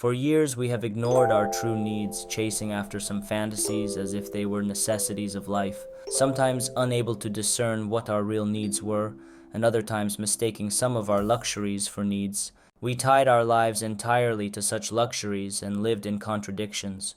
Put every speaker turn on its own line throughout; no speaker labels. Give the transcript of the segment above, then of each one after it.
For years, we have ignored our true needs, chasing after some fantasies as if they were necessities of life, sometimes unable to discern what our real needs were, and other times mistaking some of our luxuries for needs. We tied our lives entirely to such luxuries and lived in contradictions.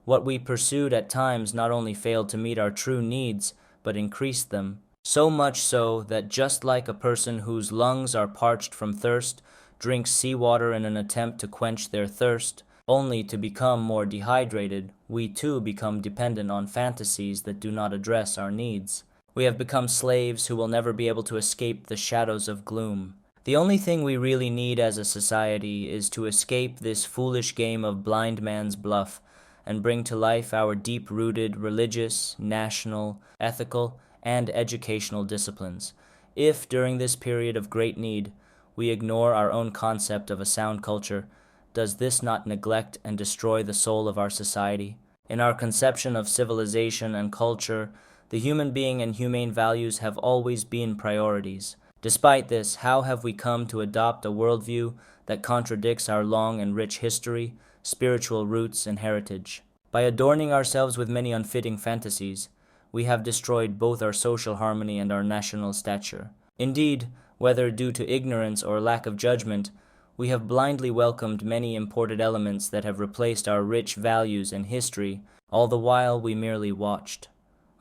What we pursued at times not only failed to meet our true needs, but increased them. So much so that just like a person whose lungs are parched from thirst drinks seawater in an attempt to quench their thirst, only to become more dehydrated, we too become dependent on fantasies that do not address our needs. We have become slaves who will never be able to escape the shadows of gloom. The only thing we really need as a society is to escape this foolish game of blind man's bluff and bring to life our deep-rooted religious, national, ethical, and educational disciplines. If, during this period of great need, we ignore our own concept of a sound culture, does this not neglect and destroy the soul of our society? In our conception of civilization and culture, the human being and humane values have always been priorities. Despite this, how have we come to adopt a worldview that contradicts our long and rich history, spiritual roots, and heritage? By adorning ourselves with many unfitting fantasies, we have destroyed both our social harmony and our national stature. Indeed, whether due to ignorance or lack of judgment, we have blindly welcomed many imported elements that have replaced our rich values and history, all the while we merely watched.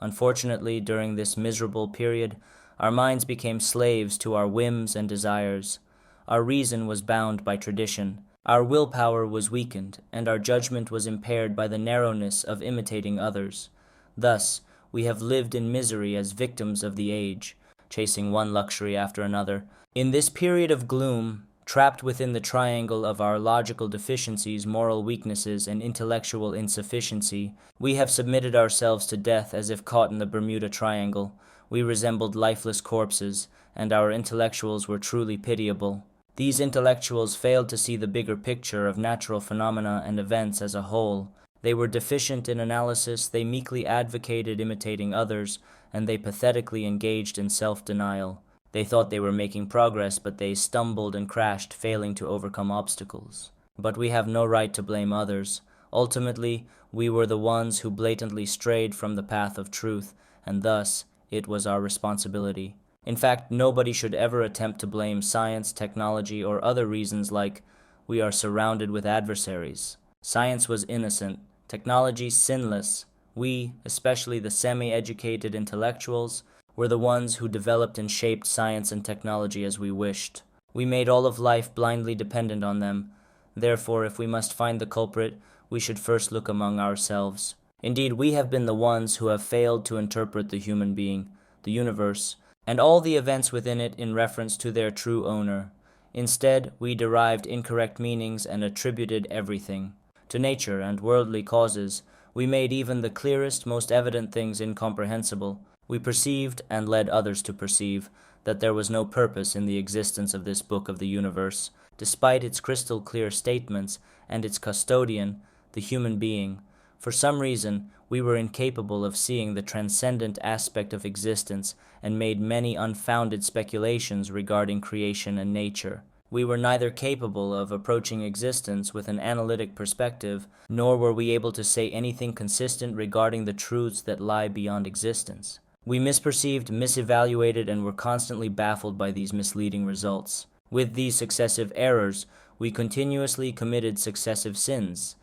Unfortunately, during this miserable period, our minds became slaves to our whims and desires. Our reason was bound by tradition. Our willpower was weakened, and our judgment was impaired by the narrowness of imitating others. Thus, we have lived in misery as victims of the age, chasing one luxury after another. In this period of gloom, trapped within the triangle of our logical deficiencies, moral weaknesses, and intellectual insufficiency, we have submitted ourselves to death as if caught in the Bermuda Triangle. We resembled lifeless corpses, and our intellectuals were truly pitiable. These intellectuals failed to see the bigger picture of natural phenomena and events as a whole. They were deficient in analysis, they meekly advocated imitating others, and they pathetically engaged in self-denial. They thought they were making progress, but they stumbled and crashed, failing to overcome obstacles. But we have no right to blame others. Ultimately, we were the ones who blatantly strayed from the path of truth, and thus, it was our responsibility. In fact, nobody should ever attempt to blame science, technology, or other reasons like, we are surrounded with adversaries. Science was innocent, technology sinless. We, especially the semi-educated intellectuals, were the ones who developed and shaped science and technology as we wished. We made all of life blindly dependent on them. Therefore, if we must find the culprit, we should first look among ourselves. Indeed, we have been the ones who have failed to interpret the human being, the universe, and all the events within it in reference to their true owner. Instead, we derived incorrect meanings and attributed everything to nature and worldly causes. We made even the clearest, most evident things incomprehensible. We perceived, and led others to perceive, that there was no purpose in the existence of this book of the universe, despite its crystal clear statements and its custodian, the human being. For some reason, we were incapable of seeing the transcendent aspect of existence and made many unfounded speculations regarding creation and nature. We were neither capable of approaching existence with an analytic perspective, nor were we able to say anything consistent regarding the truths that lie beyond existence. We misperceived, misevaluated, and were constantly baffled by these misleading results. With these successive errors, we continuously committed successive sins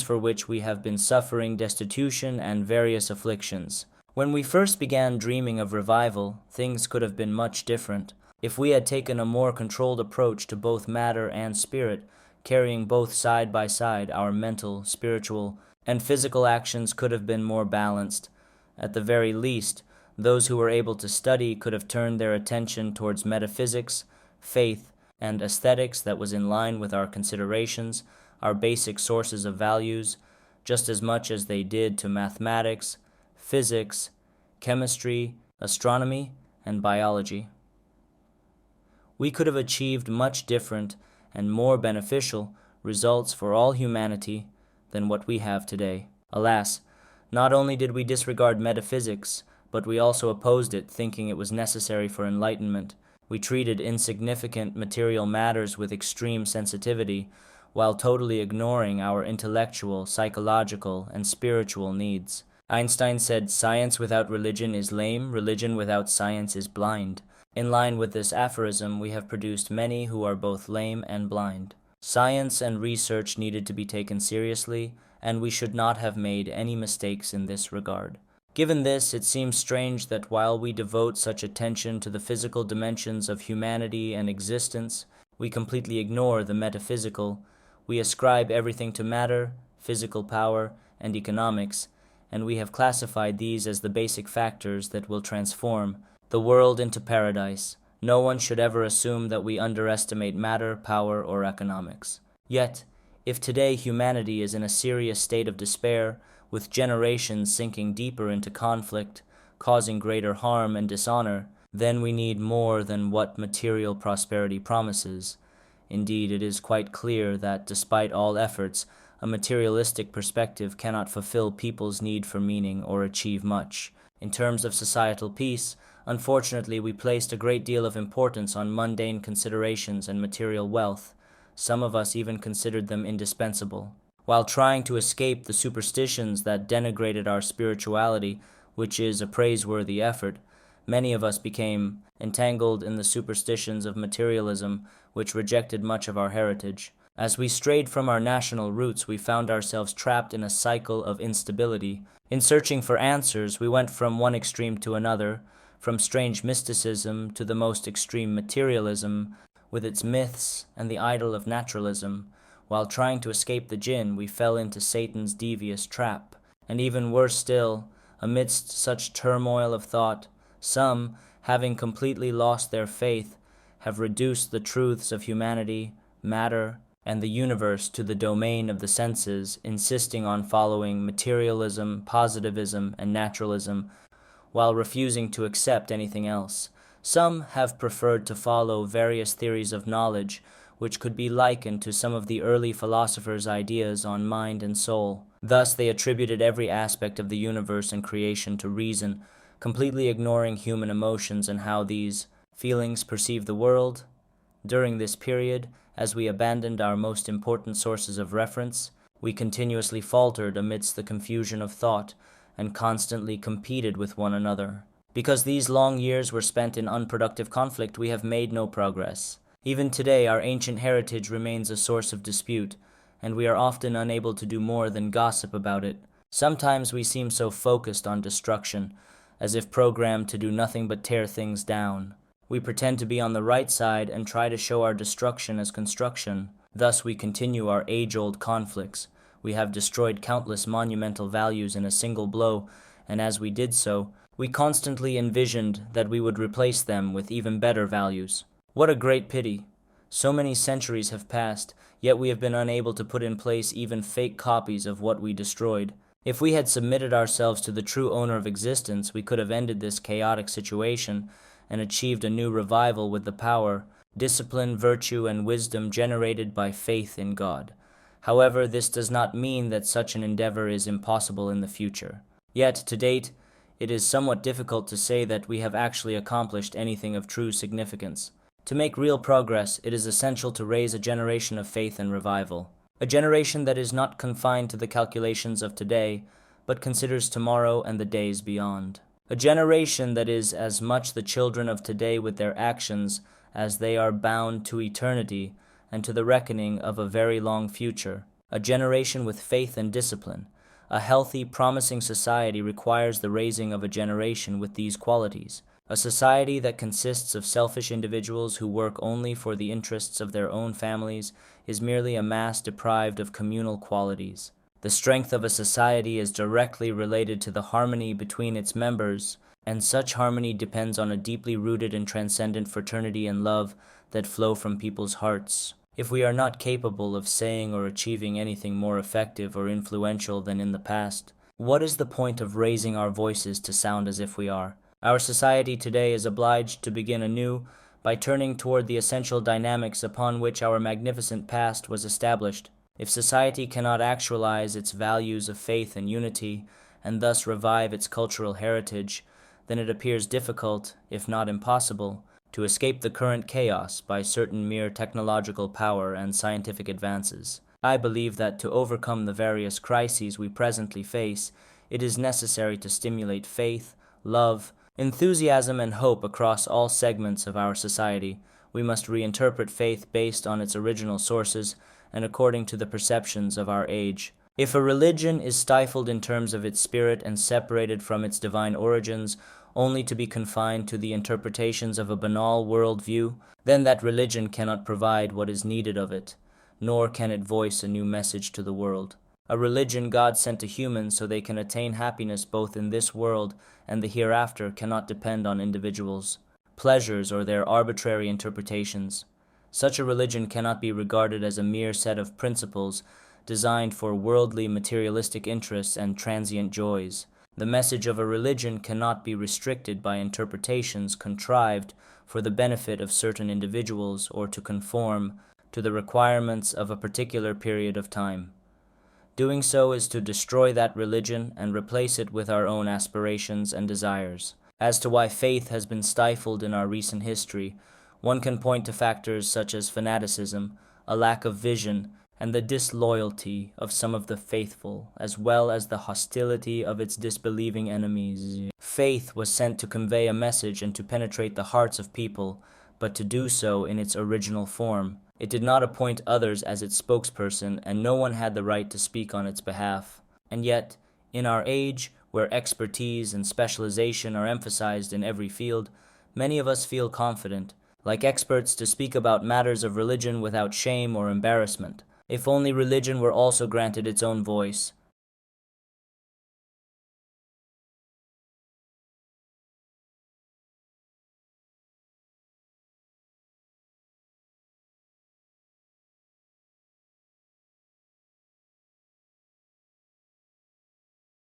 for which we have been suffering destitution and various afflictions. When we first began dreaming of revival, things could have been much different. If we had taken a more controlled approach to both matter and spirit, carrying both side by side, our mental, spiritual, and physical actions could have been more balanced. At the very least, those who were able to study could have turned their attention towards metaphysics, faith, and aesthetics that was in line with our considerations, our basic sources of values, just as much as they did to mathematics, physics, chemistry, astronomy, and biology. We could have achieved much different and more beneficial results for all humanity than what we have today. Alas, not only did we disregard metaphysics, but we also opposed it, thinking it was necessary for enlightenment. We treated insignificant material matters with extreme sensitivity, while totally ignoring our intellectual, psychological, and spiritual needs. Einstein said, "Science without religion is lame, religion without science is blind." In line with this aphorism, we have produced many who are both lame and blind. Science and research needed to be taken seriously, and we should not have made any mistakes in this regard. Given this, it seems strange that while we devote such attention to the physical dimensions of humanity and existence, we completely ignore the metaphysical. We ascribe everything to matter, physical power, and economics, and we have classified these as the basic factors that will transform the world into paradise. No one should ever assume that we underestimate matter, power, or economics. Yet, if today humanity is in a serious state of despair, with generations sinking deeper into conflict, causing greater harm and dishonor, then we need more than what material prosperity promises. Indeed, it is quite clear that, despite all efforts, a materialistic perspective cannot fulfill people's need for meaning or achieve much. In terms of societal peace, unfortunately, we placed a great deal of importance on mundane considerations and material wealth. Some of us even considered them indispensable. While trying to escape the superstitions that denigrated our spirituality, which is a praiseworthy effort, many of us became entangled in the superstitions of materialism, which rejected much of our heritage. As we strayed from our national roots, we found ourselves trapped in a cycle of instability. In searching for answers, we went from one extreme to another, from strange mysticism to the most extreme materialism, with its myths and the idol of naturalism. While trying to escape the jinn, we fell into Satan's devious trap. And even worse still, amidst such turmoil of thought, some, having completely lost their faith, have reduced the truths of humanity, matter, and the universe to the domain of the senses, insisting on following materialism, positivism, and naturalism, while refusing to accept anything else. Some have preferred to follow various theories of knowledge, which could be likened to some of the early philosophers' ideas on mind and soul. Thus they attributed every aspect of the universe and creation to reason, completely ignoring human emotions and how these feelings perceive the world. During this period, as we abandoned our most important sources of reference, we continuously faltered amidst the confusion of thought and constantly competed with one another. Because these long years were spent in unproductive conflict, we have made no progress. Even today, our ancient heritage remains a source of dispute, and we are often unable to do more than gossip about it. Sometimes we seem so focused on destruction, as if programmed to do nothing but tear things down. We pretend to be on the right side and try to show our destruction as construction. Thus we continue our age-old conflicts. We have destroyed countless monumental values in a single blow, and as we did so, we constantly envisioned that we would replace them with even better values. What a great pity! So many centuries have passed, yet we have been unable to put in place even fake copies of what we destroyed. If we had submitted ourselves to the true owner of existence, we could have ended this chaotic situation and achieved a new revival with the power, discipline, virtue, and wisdom generated by faith in God. However, this does not mean that such an endeavor is impossible in the future. Yet, to date, it is somewhat difficult to say that we have actually accomplished anything of true significance. To make real progress, it is essential to raise a generation of faith and revival. A generation that is not confined to the calculations of today, but considers tomorrow and the days beyond. A generation that is as much the children of today with their actions as they are bound to eternity and to the reckoning of a very long future. A generation with faith and discipline. A healthy, promising society requires the raising of a generation with these qualities. A society that consists of selfish individuals who work only for the interests of their own families is merely a mass deprived of communal qualities. The strength of a society is directly related to the harmony between its members, and such harmony depends on a deeply rooted and transcendent fraternity and love that flow from people's hearts. If we are not capable of saying or achieving anything more effective or influential than in the past, what is the point of raising our voices to sound as if we are? Our society today is obliged to begin anew by turning toward the essential dynamics upon which our magnificent past was established. If society cannot actualize its values of faith and unity, and thus revive its cultural heritage, then it appears difficult, if not impossible, to escape the current chaos by certain mere technological power and scientific advances. I believe that to overcome the various crises we presently face, it is necessary to stimulate faith, love, enthusiasm, and hope across all segments of our society. We must reinterpret faith based on its original sources and according to the perceptions of our age. If a religion is stifled in terms of its spirit and separated from its divine origins, only to be confined to the interpretations of a banal worldview, then that religion cannot provide what is needed of it, nor can it voice a new message to the world. A religion God sent to humans so they can attain happiness both in this world and the hereafter cannot depend on individuals' pleasures or their arbitrary interpretations. Such a religion cannot be regarded as a mere set of principles designed for worldly materialistic interests and transient joys. The message of a religion cannot be restricted by interpretations contrived for the benefit of certain individuals or to conform to the requirements of a particular period of time. Doing so is to destroy that religion and replace it with our own aspirations and desires. As to why faith has been stifled in our recent history, one can point to factors such as fanaticism, a lack of vision, and the disloyalty of some of the faithful, as well as the hostility of its disbelieving enemies. Faith was sent to convey a message and to penetrate the hearts of people, but to do so in its original form. It did not appoint others as its spokesperson, and no one had the right to speak on its behalf. And yet, in our age, where expertise and specialization are emphasized in every field, many of us feel confident, like experts, to speak about matters of religion without shame or embarrassment. If only religion were also granted its own voice,